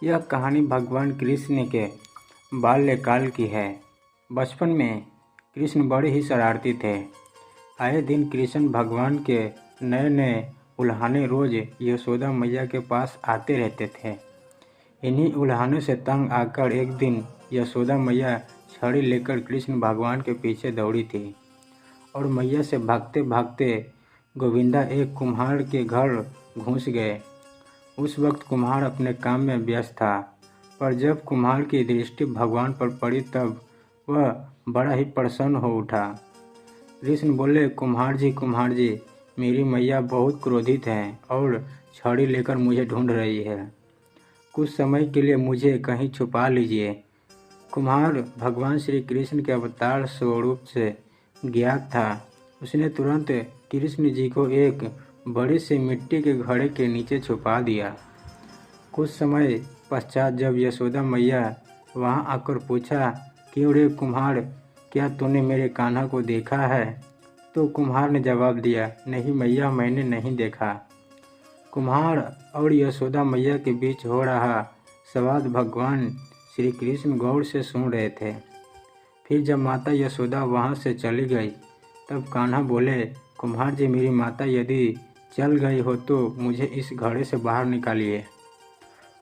यह कहानी भगवान कृष्ण के बाल्यकाल की है। बचपन में कृष्ण बड़े ही शरारती थे। आए दिन कृष्ण भगवान के नए नए उल्हाने रोज यशोदा मैया के पास आते रहते थे। इन्हीं उल्हानों से तंग आकर एक दिन यशोदा मैया छड़ी लेकर कृष्ण भगवान के पीछे दौड़ी थी और मैया से भागते भागते गोविंदा एक कुम्हार के घर घुस गए। उस वक्त कुम्हार अपने काम में व्यस्त था, पर जब कुम्हार की दृष्टि भगवान पर पड़ी तब वह बड़ा ही प्रसन्न हो उठा। कृष्ण बोले, कुम्हार जी, मेरी मैया बहुत क्रोधित है और छड़ी लेकर मुझे ढूंढ रही है। कुछ समय के लिए मुझे कहीं छुपा लीजिए। कुम्हार भगवान श्री कृष्ण के अवतार स्वरूप से ज्ञात था। उसने तुरंत कृष्ण जी को एक बड़े से मिट्टी के घड़े के नीचे छुपा दिया। कुछ समय पश्चात जब यशोदा मैया वहां आकर पूछा कि रे कुम्हार, क्या तूने मेरे कान्हा को देखा है? तो कुम्हार ने जवाब दिया, नहीं मैया, मैंने नहीं देखा। कुम्हार और यशोदा मैया के बीच हो रहा संवाद भगवान श्री कृष्ण गौर से सुन रहे थे। फिर जब माता यशोदा वहां से चली गई तब कान्हा बोले, कुम्हार जी, मेरी माता यदि चल गई हो तो मुझे इस घड़े से बाहर निकालिए।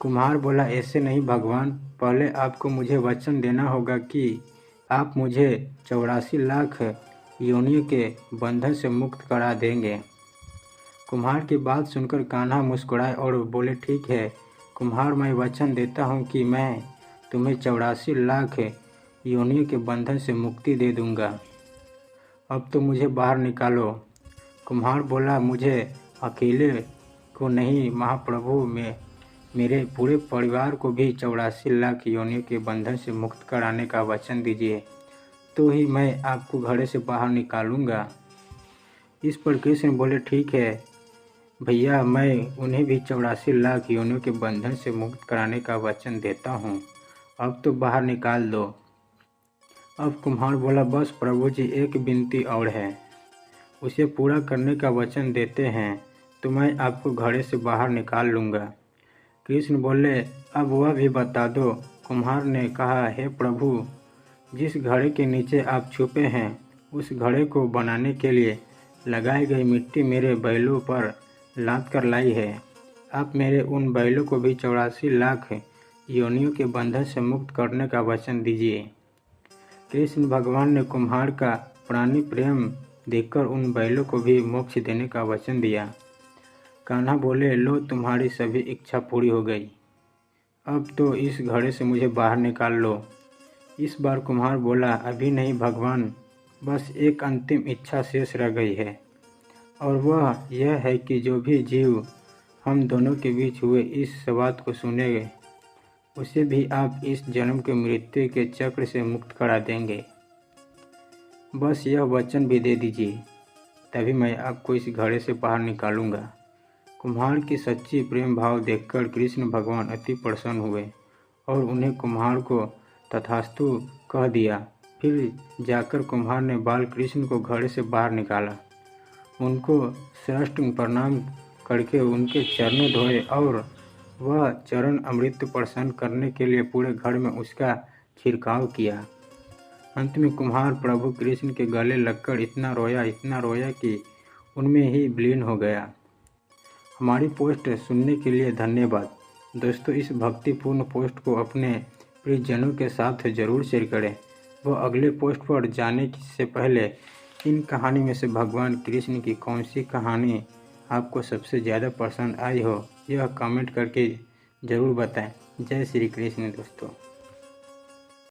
कुम्हार बोला, ऐसे नहीं भगवान, पहले आपको मुझे वचन देना होगा कि आप मुझे 84 लाख योनियों के बंधन से मुक्त करा देंगे। कुम्हार की बात सुनकर कान्हा मुस्कुराए और बोले, ठीक है कुम्हार, मैं वचन देता हूँ कि मैं तुम्हें 84 लाख योनियों के बंधन से मुक्ति दे दूंगा। अब तो मुझे बाहर निकालो। कुम्हार बोला, मुझे अकेले को नहीं महाप्रभु में मेरे पूरे परिवार को भी 84 लाख योनियों के बंधन से मुक्त कराने का वचन दीजिए, तो ही मैं आपको घड़े से बाहर निकालूंगा। इस पर कृष्ण बोले, ठीक है भैया, मैं उन्हें भी 84 लाख योनियों के बंधन से मुक्त कराने का वचन देता हूँ, अब तो बाहर निकाल दो। अब कुम्हार बोला, बस प्रभु जी, एक विनती और है, उसे पूरा करने का वचन देते हैं तो मैं आपको घड़े से बाहर निकाल लूँगा। कृष्ण बोले, अब वह भी बता दो। कुम्हार ने कहा, हे प्रभु, जिस घड़े के नीचे आप छुपे हैं उस घड़े को बनाने के लिए लगाई गई मिट्टी मेरे बैलों पर लाद कर लाई है। आप मेरे उन बैलों को भी 84 लाख योनियों के बंधन से मुक्त करने का वचन दीजिए। कृष्ण भगवान ने कुम्हार का प्राणी प्रेम देखकर उन बैलों को भी मोक्ष देने का वचन दिया। कान्हा बोले, लो तुम्हारी सभी इच्छा पूरी हो गई, अब तो इस घड़े से मुझे बाहर निकाल लो। इस बार कुम्हार बोला, अभी नहीं भगवान, बस एक अंतिम इच्छा शेष रह गई है, और वह यह है कि जो भी जीव हम दोनों के बीच हुए इस संवाद को सुनेंगे उसे भी आप इस जन्म के मृत्यु के चक्र से मुक्त करा देंगे। बस यह वचन भी दे दीजिए, तभी मैं आपको इस घड़े से बाहर निकालूंगा। कुम्हार की सच्ची प्रेम भाव देखकर कृष्ण भगवान अति प्रसन्न हुए और उन्हें कुम्हार को तथास्तु कह दिया। फिर जाकर कुम्हार ने बाल कृष्ण को घड़े से बाहर निकाला, उनको साष्टांग प्रणाम करके उनके चरणों धोए और वह चरण अमृत प्रसन्न करने के लिए पूरे घर में उसका छिड़काव किया। अंत में कुम्हार प्रभु कृष्ण के गले लगकर इतना रोया कि उनमें ही विलीन हो गया। हमारी पोस्ट सुनने के लिए धन्यवाद। दोस्तों, इस भक्तिपूर्ण पोस्ट को अपने प्रियजनों के साथ ज़रूर शेयर करें। वह अगले पोस्ट पर जाने से पहले इन कहानी में से भगवान कृष्ण की कौन सी कहानी आपको सबसे ज़्यादा पसंद आई हो, यह कमेंट करके ज़रूर बताएं। जय श्री कृष्ण दोस्तों।